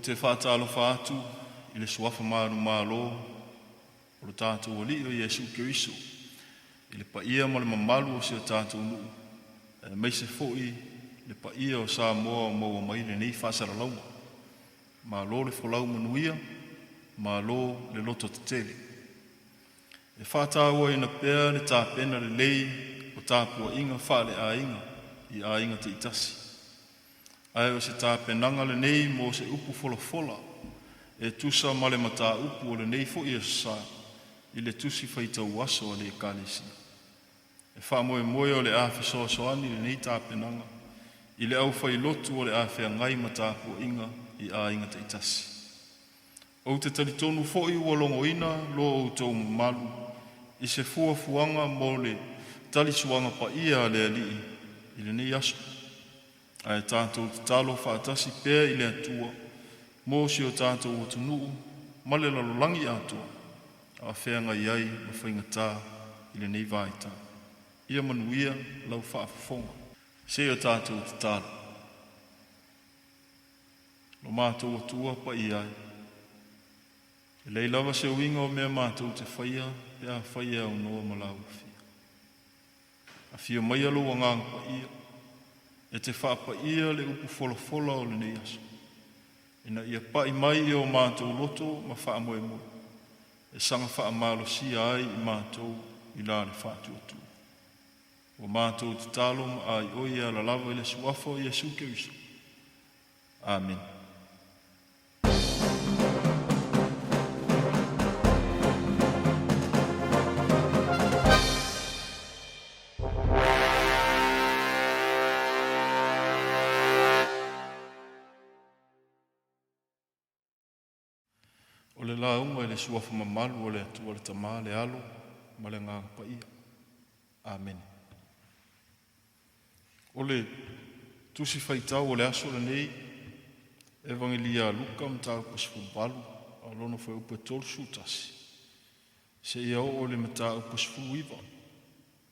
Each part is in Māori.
te whātalofa atu I le suafa Malumalu o le tātou ali o Iesu Keriso. I le paia ma le mamalu o se tātou nuu. E meise fo'i le paia o Samoa o maua mai le nei whasaralaunga. Ma lo le wholau manuia, ma lo le loto tetele. E whātāua ina pēr le tāpena le lei o tāpua inga whale a inga I a inga te itasi. Ai o se tāpenanga le nei mo se upu fola e tusa ma le mata upu o le nei fo'i sa I le Tusi Faitau Aso o le Ekalesia. E whaamoe o le awhi soasoani le nei tāpenanga I le au whai lotu o le awhi ngai ma tāpua inga I a inga te itasi. O te talitonu fo'i ua longoina lo o tau malu I se fuafuanga mo le talisuanga pa ia le alii I le nei aso. Ai tātou te talo whaatasi pēr I le atua mo si o tātou o tunuu ma le lalolangi atua a whenga iai ma whaingatā I le nei vaita. Ia manuia lau whaafafonga. Se o tātou te talo. Lo mātou atua pa iai. E lei lava se uinga o mea mātou te whaia pēr whaia o noa malau fia. A fia mai alo o ngang pa ia. E te whaapa ia le upu fola o le nei aso. Ina ia pai mai o mātou loto ma whaamoe moe. E sanga whaamalo si ai I mātou I la le whātua tu. O mātou te talo ma ai oia la lava I le suafo I Iesu Keriso. Amen. O le launga I le suafa mamalu o le atua le tamā le alo ma le ngā pa ia. Amen. O le Tusi Faitau o le aso le nei Evangelia Luka mtau pasfubalu a lona foi upe tolu sutasi. Se ia o le mtau pasfu iwa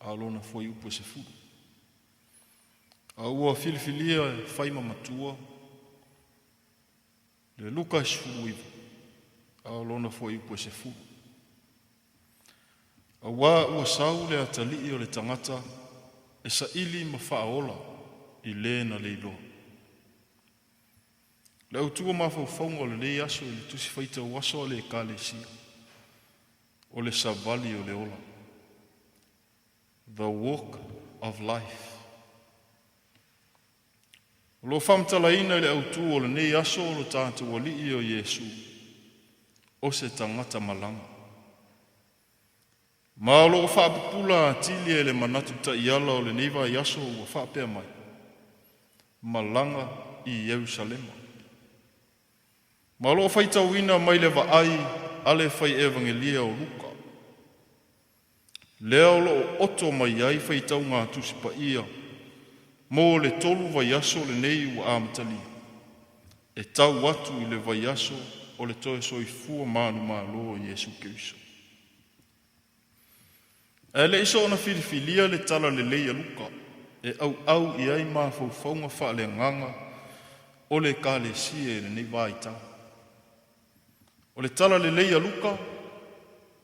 a lona foi upe se fulu. A ua filifilia faima matua le Luka sfulu iwa. A lona foi upo se fu. A wā ua sau le atali o le tangata e sa ili ma whaola I le na leilo. Le autua ma whauwhaunga o le lei aso I le Tusi Faitau Aso o le Ekalesia. O le savali o le ola. The walk of life. Lo whamtalaina I le autua o le nei aso o le tātou alii o Iesu. O se tangata malanga. Ma lo whaapupula atili e le manatu ta iala o le neiva I aso ua whaapea mai. Malanga I Yerusalema. Ma lo whaitauina mai le vaai ale whai evangelia o Luka. Leo lo oto mai ai whaitau ngā tusi pa ia. Mo le tolu vai aso le nei ua amatali. E tau atu I le vai aso o le toe soifua Malumalu o Iesu Keriso. E le iso ona filifilia le tala le leia Luka, e au I ai ma faufaunga wha le nganga o le Ekalesia e le nei vaita. O le tala le leia Luka,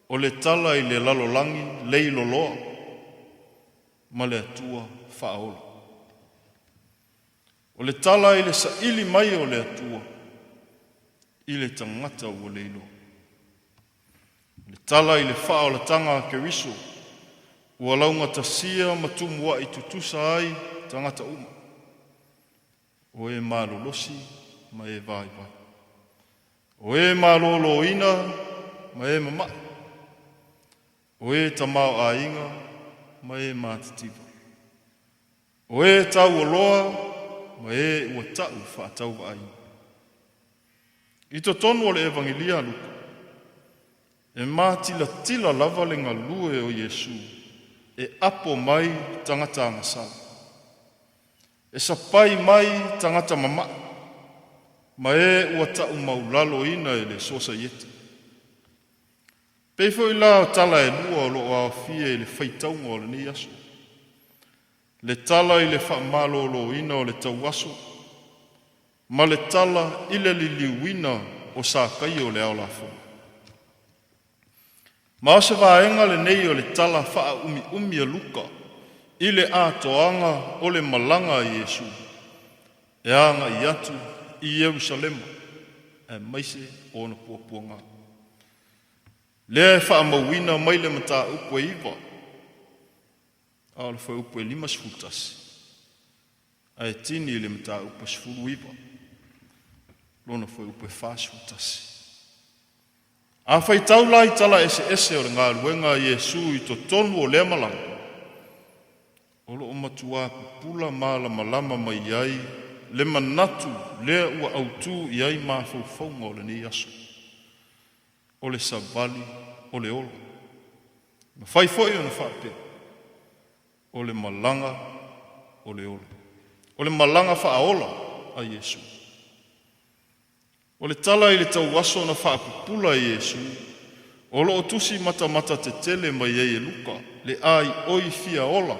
o le tala I le lalolangi lei loloa, ma le atua whaola. O le tala I le saili mai o le atua, I le tangata ua leilo. Le tala I le whaolatanga a Keriso, ua launga tasia matumua I tutusa ai tangata uma. O e malolosi ma e vai. O e maloloina ma e mama. O e tamau a inga ma e matitiba. O e tau aloa ma e ua tau whaatau ai. I to tonu o le Evangelia Luka, e mātila lava le ngalue o Iesu, e apo mai tangata angasala. E sapai mai tangata mama, ma e ua tau maulalo ina e le sosa ieti. Peifo I la o tala e lua o loo a fie I le whaitaunga o le ni aso. Le tala I le whaamalo o ina o le tau aso, ma le tala i le liliuina o sa kai o le ao la fonga. Ma o se vaenga le nei o le tala faa umi a luka i le atoanga o le malanga a Iesu. E anga i atu i Yerusalema e maise o na puapuanga. Lea e faa mawina mai le mata upo iwa. A le faa upo e 5 sefutasi. A e tini le mata upo sefulu iwa. Lona faa upo e 4 sefutasi. A faitau lai tala ese o le ngā luenga Iesu i to tonu o lea malanga. Olo o matua pupula malama mai ai, le manatu lea ua autu i ai mawhauwhaunga o le ni aso. O le savali, o le olo. Ma whaifoi o na whape. O le malanga, o le olo. O le malanga whaaola a Iesu. O le tala i le tau aso na whaapupula a Iesu. O lo o tusi mata te tele mai e luka, le ai oi fia ola,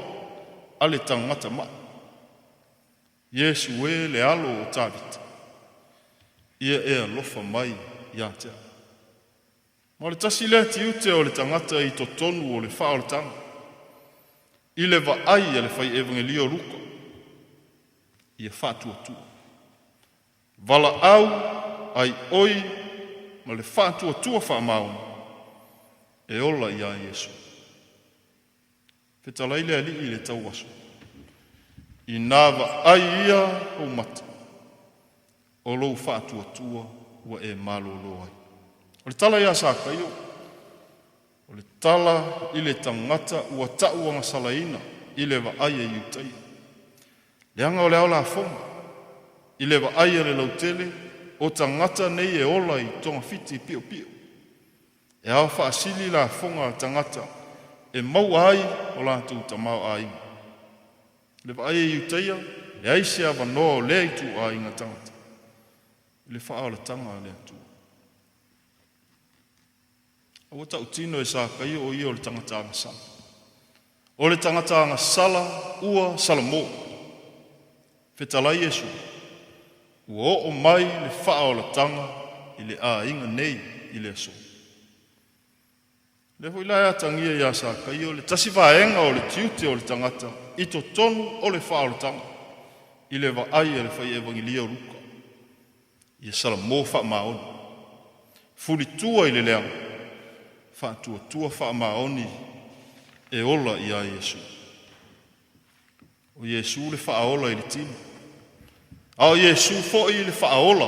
a le tangata ma. Iesu e le alo o tavita. Ia e alofa mai ia tea. Ma le tasi lea tiute o le tangata i to tonu o le wha o le tanga. I le va ai a le whai evangelio luka. Ia whātua tua. Vala au ai oi ma le whātua tua wha mauna. E ola ia Iesu. Whetalai lea li i le tau aso. I nāwa ai ia o mata. O lou whātua tua ua e malo lo ai. O le tala ia sa kaio. O le tala i le tangata ua tauanga salaina i le wa ai e iutai. Le anga o le au la fonga. I le wa ai le lautele o tangata nei e ola i tonga fiti pio pio. E au whaasili la fonga tangata e mau ai o la tu tamau ai. Le wa ai e iutaia le aisea wanoa o le i tu ai ngā tangata. Le wha o le tanga le atu. O ta utino e sa kai o ia o le tangata anga sala. O le tangata anga sala ua salamo. Whetalai Iesu. Ua o mai le wha o le tanga i le a inga nei i le aso. Le hui lai atangia ia sa kai o le tasi vaenga o le tiute o le tangata i to tonu o le wha o le tanga. I le wa ai e le whai evangelia o luka. Ia salamo wha maoni. Fuli tua i le leanga. Whātua tua wha maoni e ola i a Iesu. O Iesu le wha ola i le tini. A o Iesu fo i le wha ola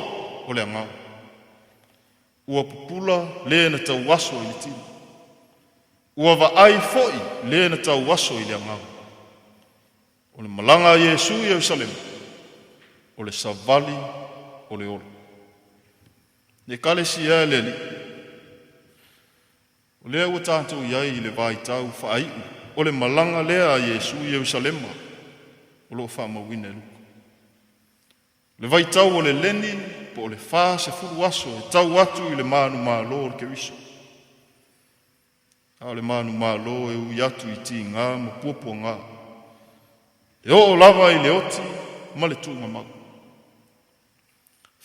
o le angau. Ua pupula le na tau waso i le tini. Ua wa ai fo i le na tau waso i le angau. O le malanga a Iesu i Jerusalem. O le savali o le ola. Ne Ekalesia le li. O lea ua tātou iai i le vai tau whaaiu. O le malanga lea a Iesu i Jerusalema. O lo whaamawina e luka. Le vai tau o le leni, po o le wha se furu aso e tau atu i le Malumalu o le Kerisiano. A le Malumalu e ui atu i ti ngā ma puapua ngā. E o lava i le oti ma le tu ngamagu.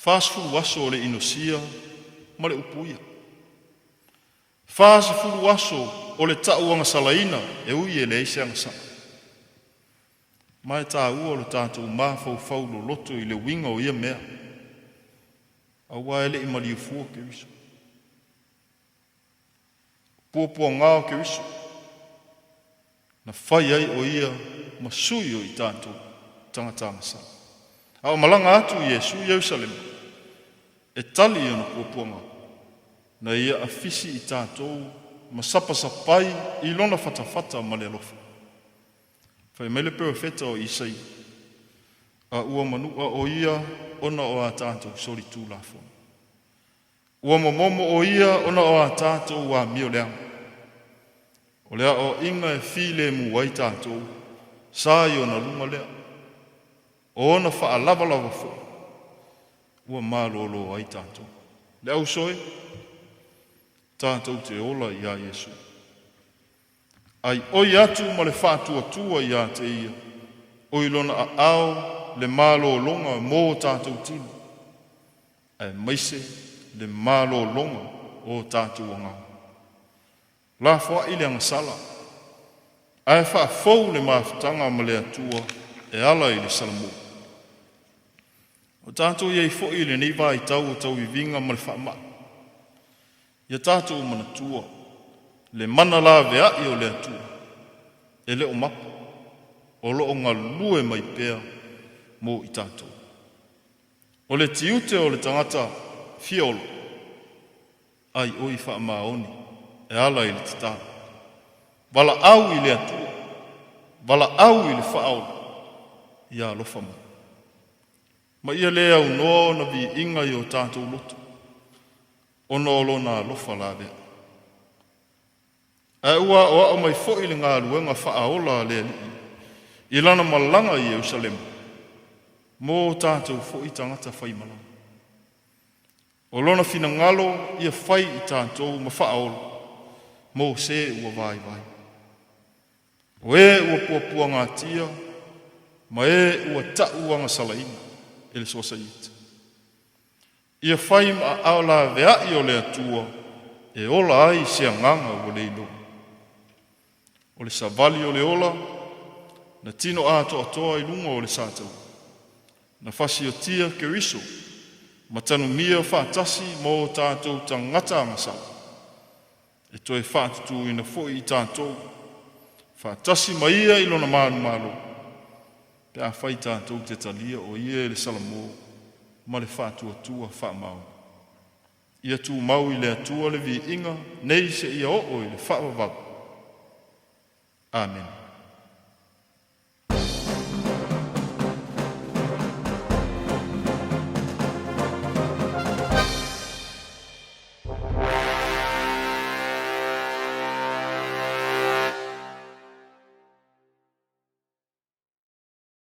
Wha se furu aso o le inosia ma le upuia. Wha se furu aso o le tauanga salaina e ui e le eise anga sa. Mai tā ua o le tātou mawhau lo loto i le winga o ia mea. A ua ele i mali ufua ke riso. Puapua ngā o ke riso. Na whai ai o ia masui o i tātou tangatanga sa. A o malanga atu i Iesu i Jerusalem. E tali o na puapua ngā. Na ia afisi i tātou masapasapai i lona fatafata ma le alofa. Whai mele perfeta o Isai. A ua manua o ia ona o a tātou sori tū la fona. Ua momomo o ia ona o a tātou wa mio leanga. O lea o inga e file mu wai tātou. Sā i ona lunga lea. O ona wha lava fo. Ua mālolo ai tātou. Lea usoe. Tātou te ola i a Iesu. Ai oi atu ma le whātua tua i a te ia. Oi lona a au le mālo longa mō tātou tini. maise le malo longa o tātou wanga. La fwa ili ang sala. Ai wha fau le mawhitanga ma le atua e ala i le salamu. O tātou iei fo i le neiva i tau o tau i vinga ma le whaama. Ia tātou mana tua. Le mana la vea i o le atua. E le o mapa. O lo o ngā lue mai pēr mō i tātou. O le tiute o le tangata fiolo. Ai oi whaamaoni. E ala i le titā. Wala au i le atua. Wala au i le whaaola. Ia lofa mai. Ma ia lea au noa na vi inga i o tātou loto. Ono olo na lofa la vea. E ua o mai fo i le ngā luenga whaaola le li. I lana malanga i Jerusalem. Mō tātou fo i tangata whaimala. O lona fina ngalo ia whai i tātou ma whaaola. Mō se ua vai vai. O e ua puapua ngā tia. Ma e ua ta'u anga salaina. Ele sosa ita. Ia whai ma aola vea i o le atua. E ola ai se anganga o le ilo. O le savali o le ola. Na tino ato atoa i lunga o le sātau. Na whasi o tia keriso. Ma tanu mia whātasi mō tātou tangata angasa. E toi whātutu ina fōi i tātou. Whātasi ma ia i lona Malumalu. Pea whai tātou te talia o ia le salamo. Ma le whātua tua whaamau. Ia tū mau i le atua le vi inga. Nei se ia o i le whaamavau. Amen.